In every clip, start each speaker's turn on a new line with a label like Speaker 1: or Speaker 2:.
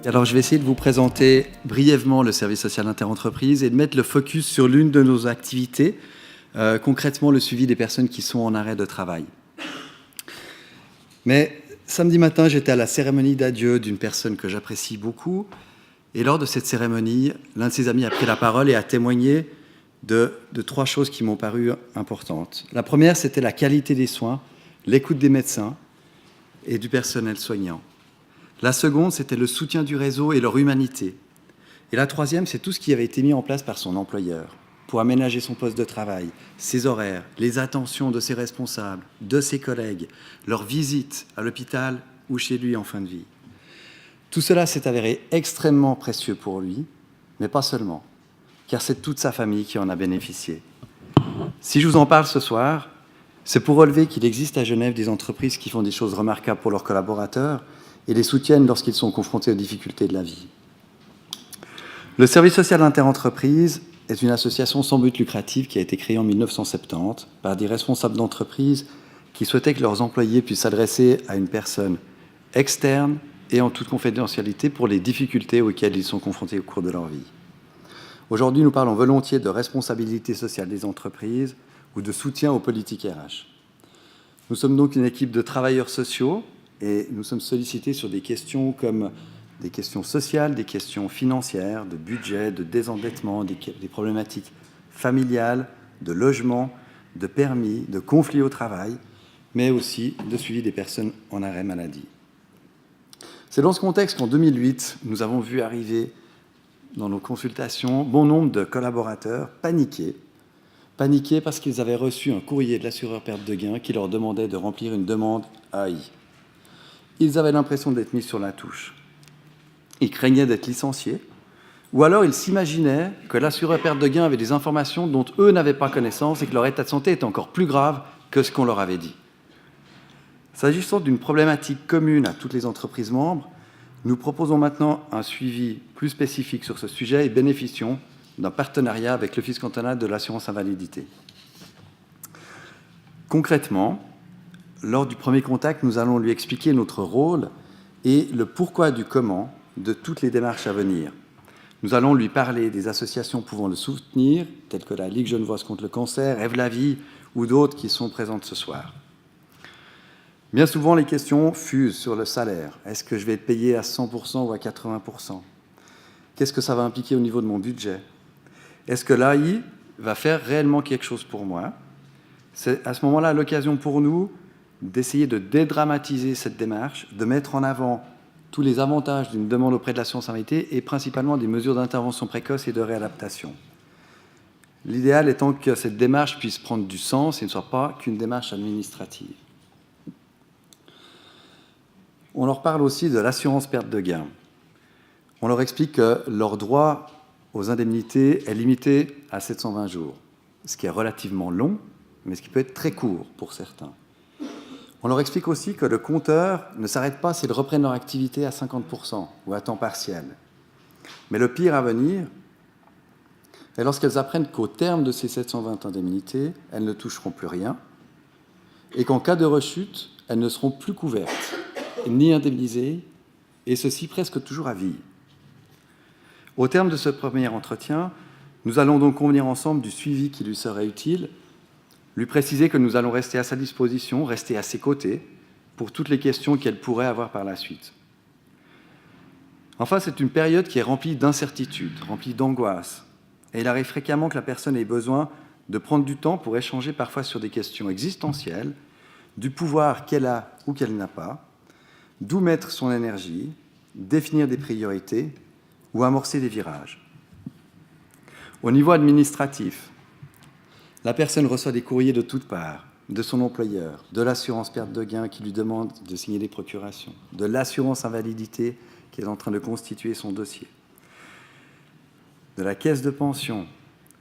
Speaker 1: Alors, je vais essayer de vous présenter brièvement le service social interentreprise et de mettre le focus sur l'une de nos activités, concrètement le suivi des personnes qui sont en arrêt de travail. Mais samedi matin, j'étais à la cérémonie d'adieu d'une personne que j'apprécie beaucoup. Et lors de cette cérémonie, l'un de ses amis a pris la parole et a témoigné de trois choses qui m'ont paru importantes. La première, c'était la qualité des soins, l'écoute des médecins et du personnel soignant. La seconde, c'était le soutien du réseau et leur humanité. Et la troisième, c'est tout ce qui avait été mis en place par son employeur pour aménager son poste de travail, ses horaires, les attentions de ses responsables, de ses collègues, leurs visites à l'hôpital ou chez lui en fin de vie. Tout cela s'est avéré extrêmement précieux pour lui, mais pas seulement, car c'est toute sa famille qui en a bénéficié. Si je vous en parle ce soir, c'est pour relever qu'il existe à Genève des entreprises qui font des choses remarquables pour leurs collaborateurs et les soutiennent lorsqu'ils sont confrontés aux difficultés de la vie. Le service social interentreprise est une association sans but lucratif qui a été créée en 1970 par des responsables d'entreprise qui souhaitaient que leurs employés puissent s'adresser à une personne externe et en toute confidentialité pour les difficultés auxquelles ils sont confrontés au cours de leur vie. Aujourd'hui, nous parlons volontiers de responsabilité sociale des entreprises ou de soutien aux politiques RH. Nous sommes donc une équipe de travailleurs sociaux et nous sommes sollicités sur des questions comme des questions sociales, des questions financières, de budget, de désendettement, des problématiques familiales, de logement, de permis, de conflits au travail, mais aussi de suivi des personnes en arrêt maladie. C'est dans ce contexte qu'en 2008, nous avons vu arriver dans nos consultations bon nombre de collaborateurs paniqués parce qu'ils avaient reçu un courrier de l'assureur perte de gain qui leur demandait de remplir une demande AI. Ils avaient l'impression d'être mis sur la touche. Ils craignaient d'être licenciés, ou alors ils s'imaginaient que l'assureur perte de gain avait des informations dont eux n'avaient pas connaissance et que leur état de santé était encore plus grave que ce qu'on leur avait dit. S'agissant d'une problématique commune à toutes les entreprises membres, nous proposons maintenant un suivi plus spécifique sur ce sujet et bénéficions d'un partenariat avec l'Office cantonal de l'assurance invalidité. Concrètement, lors du premier contact, nous allons lui expliquer notre rôle et le pourquoi du comment de toutes les démarches à venir. Nous allons lui parler des associations pouvant le soutenir, telles que la Ligue genevoise contre le cancer, Ève la vie ou d'autres qui sont présentes ce soir. Bien souvent, les questions fusent sur le salaire. Est-ce que je vais être payé à 100% ou à 80%? Qu'est-ce que ça va impliquer au niveau de mon budget? Est-ce que l'AI va faire réellement quelque chose pour moi? C'est à ce moment-là l'occasion pour nous d'essayer de dédramatiser cette démarche, de mettre en avant tous les avantages d'une demande auprès de l'assurance invalidité et principalement des mesures d'intervention précoce et de réadaptation. L'idéal étant que cette démarche puisse prendre du sens et ne soit pas qu'une démarche administrative. On leur parle aussi de l'assurance perte de gain. On leur explique que leur droit aux indemnités est limité à 720 jours, ce qui est relativement long, mais ce qui peut être très court pour certains. On leur explique aussi que le compteur ne s'arrête pas s'ils reprennent leur activité à 50% ou à temps partiel. Mais le pire à venir est lorsqu'elles apprennent qu'au terme de ces 720 indemnités, elles ne toucheront plus rien et qu'en cas de rechute, elles ne seront plus couvertes ni indemnisées, et ceci presque toujours à vie. Au terme de ce premier entretien, nous allons donc convenir ensemble du suivi qui lui serait utile, lui préciser que nous allons rester à sa disposition, rester à ses côtés, pour toutes les questions qu'elle pourrait avoir par la suite. Enfin, c'est une période qui est remplie d'incertitudes, remplie d'angoisse, et il arrive fréquemment que la personne ait besoin de prendre du temps pour échanger parfois sur des questions existentielles, du pouvoir qu'elle a ou qu'elle n'a pas, d'où mettre son énergie, définir des priorités ou amorcer des virages. Au niveau administratif, la personne reçoit des courriers de toutes parts, de son employeur, de l'assurance perte de gain qui lui demande de signer des procurations, de l'assurance invalidité qui est en train de constituer son dossier, de la caisse de pension,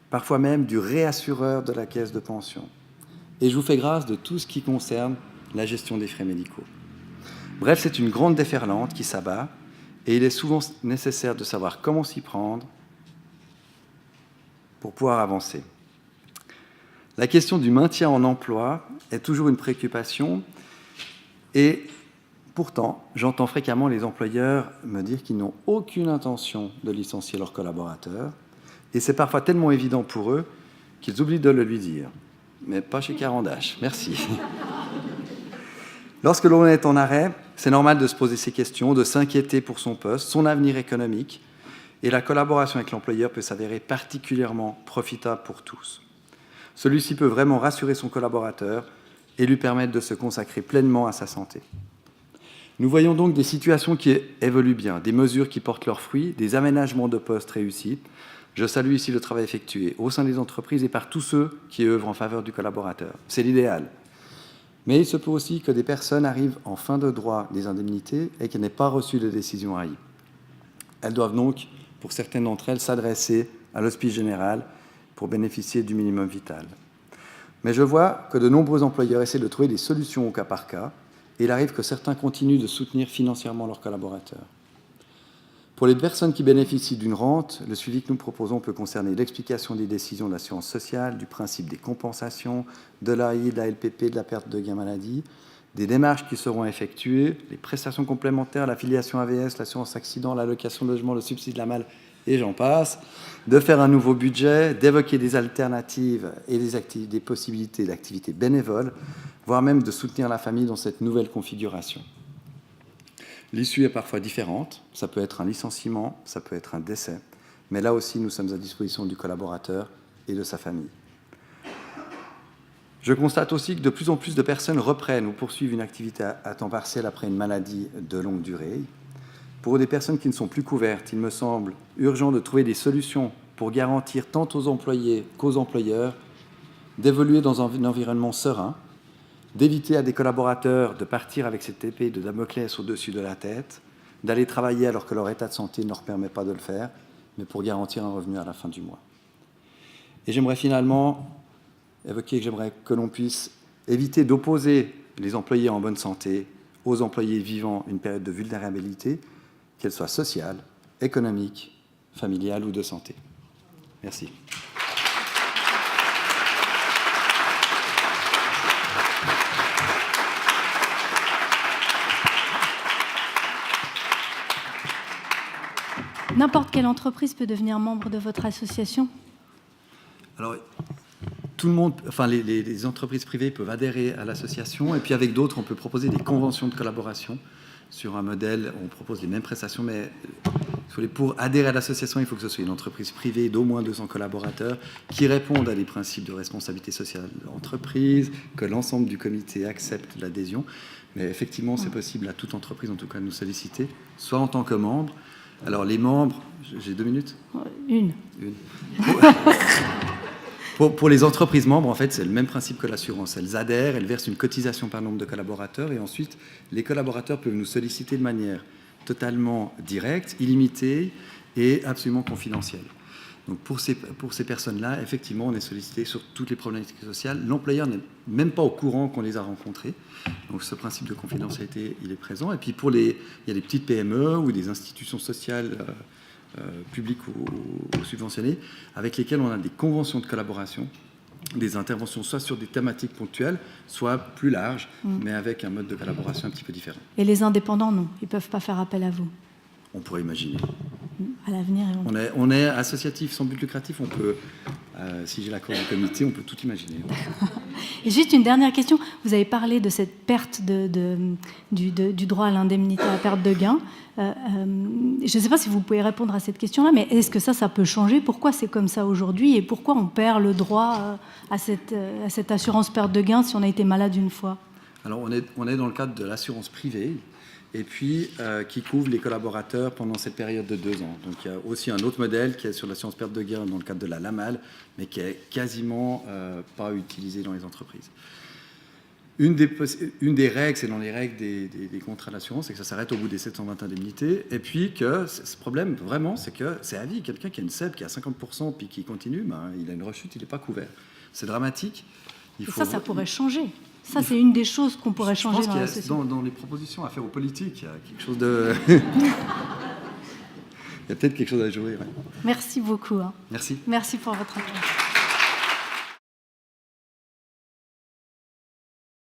Speaker 1: parfois même du réassureur de la caisse de pension. Et je vous fais grâce de tout ce qui concerne la gestion des frais médicaux. Bref, c'est une grande déferlante qui s'abat et il est souvent nécessaire de savoir comment s'y prendre pour pouvoir avancer. La question du maintien en emploi est toujours une préoccupation et Pourtant, j'entends fréquemment les employeurs me dire qu'ils n'ont aucune intention de licencier leurs collaborateurs, et c'est parfois tellement évident pour eux qu'ils oublient de le lui dire. Mais pas chez Carandache, merci. Lorsque l'on est en arrêt, c'est normal de se poser ces questions, de s'inquiéter pour son poste, son avenir économique, et la collaboration avec l'employeur peut s'avérer particulièrement profitable pour tous. Celui-ci peut vraiment rassurer son collaborateur et lui permettre de se consacrer pleinement à sa santé. Nous voyons donc des situations qui évoluent bien, des mesures qui portent leurs fruits, des aménagements de postes réussis. Je salue ici le travail effectué au sein des entreprises et par tous ceux qui œuvrent en faveur du collaborateur. C'est l'idéal. Mais il se peut aussi que des personnes arrivent en fin de droit des indemnités et qu'elles n'aient pas reçu de décision AI. Elles doivent donc, pour certaines d'entre elles, s'adresser à l'hospice général pour bénéficier du minimum vital. Mais je vois que de nombreux employeurs essaient de trouver des solutions au cas par cas, et il arrive que certains continuent de soutenir financièrement leurs collaborateurs. Pour les personnes qui bénéficient d'une rente, le suivi que nous proposons peut concerner l'explication des décisions de l'assurance sociale, du principe des compensations, de l'AI, de la LPP, de la perte de gain maladie, des démarches qui seront effectuées, les prestations complémentaires, l'affiliation AVS, l'assurance accident, l'allocation de logement, le subside de la malle, et j'en passe, de faire un nouveau budget, d'évoquer des alternatives et des possibilités d'activités bénévoles, voire même de soutenir la famille dans cette nouvelle configuration. L'issue est parfois différente, ça peut être un licenciement, ça peut être un décès, mais là aussi nous sommes à disposition du collaborateur et de sa famille. Je constate aussi que de plus en plus de personnes reprennent ou poursuivent une activité à temps partiel après une maladie de longue durée. Pour des personnes qui ne sont plus couvertes, il me semble urgent de trouver des solutions pour garantir tant aux employés qu'aux employeurs d'évoluer dans un environnement serein, d'éviter à des collaborateurs de partir avec cette épée de Damoclès au-dessus de la tête, d'aller travailler alors que leur état de santé ne leur permet pas de le faire, mais pour garantir un revenu à la fin du mois. Et j'aimerais finalement évoquer que j'aimerais que l'on puisse éviter d'opposer les employés en bonne santé aux employés vivant une période de vulnérabilité, qu'elle soit sociale, économique, familiale ou de santé. Merci.
Speaker 2: N'importe quelle entreprise peut devenir membre de votre association ?
Speaker 1: Alors, tout le monde, enfin les entreprises privées peuvent adhérer à l'association, et puis avec d'autres, on peut proposer des conventions de collaboration sur un modèle, on propose les mêmes prestations, mais pour adhérer à l'association, il faut que ce soit une entreprise privée d'au moins 200 collaborateurs qui répondent à des principes de responsabilité sociale de l'entreprise, que l'ensemble du comité accepte l'adhésion. Mais effectivement, c'est possible à toute entreprise, en tout cas, de nous solliciter, soit en tant que membre. Alors, les membres, j'ai 2 minutes ?
Speaker 2: Une.
Speaker 1: Pour les entreprises membres, en fait, c'est le même principe que l'assurance. Elles adhèrent, elles versent une cotisation par nombre de collaborateurs, et ensuite, les collaborateurs peuvent nous solliciter de manière totalement directe, illimitée et absolument confidentielle. Donc, pour ces personnes-là, effectivement, on est sollicité sur toutes les problématiques sociales. L'employeur n'est même pas au courant qu'on les a rencontrés. Donc, ce principe de confidentialité, il est présent. Et puis, il y a des petites PME ou des institutions sociales publiques ou subventionnées, avec lesquelles on a des conventions de collaboration, des interventions soit sur des thématiques ponctuelles, soit plus larges, mais avec un mode de collaboration un petit peu différent.
Speaker 2: Et les indépendants, non, ils ne peuvent pas faire appel à vous ?
Speaker 1: On pourrait imaginer.
Speaker 2: À l'avenir.
Speaker 1: On est associatif sans but lucratif, on peut, si j'ai l'accord du comité, on peut tout imaginer.
Speaker 2: Et juste une dernière question. Vous avez parlé de cette perte du droit à l'indemnité à perte de gain. Je ne sais pas si vous pouvez répondre à cette question-là, mais est-ce que ça peut changer ? Pourquoi c'est comme ça aujourd'hui ? Et pourquoi on perd le droit à cette assurance perte de gain si on a été malade une fois ?
Speaker 1: Alors, on est dans le cadre de l'assurance privée, et puis qui couvre les collaborateurs pendant cette période de 2 ans. Donc il y a aussi un autre modèle qui est sur l'assurance perte de gain dans le cadre de la LAMAL, mais qui est quasiment pas utilisé dans les entreprises. Une des règles, c'est dans les règles des contrats d'assurance, c'est que ça s'arrête au bout des 720 indemnités, et puis que ce problème, vraiment, c'est que c'est à vie. Quelqu'un qui a une SEP qui a 50% puis qui continue, il a une rechute, il n'est pas couvert. C'est dramatique.
Speaker 2: Ça pourrait changer. Ça, c'est une des choses qu'on pourrait changer dans la société.
Speaker 1: Dans les propositions à faire aux politiques, il y a quelque chose de... il y a peut-être quelque chose à jouer. Ouais.
Speaker 2: Merci beaucoup.
Speaker 1: Merci.
Speaker 2: Merci pour votre attention.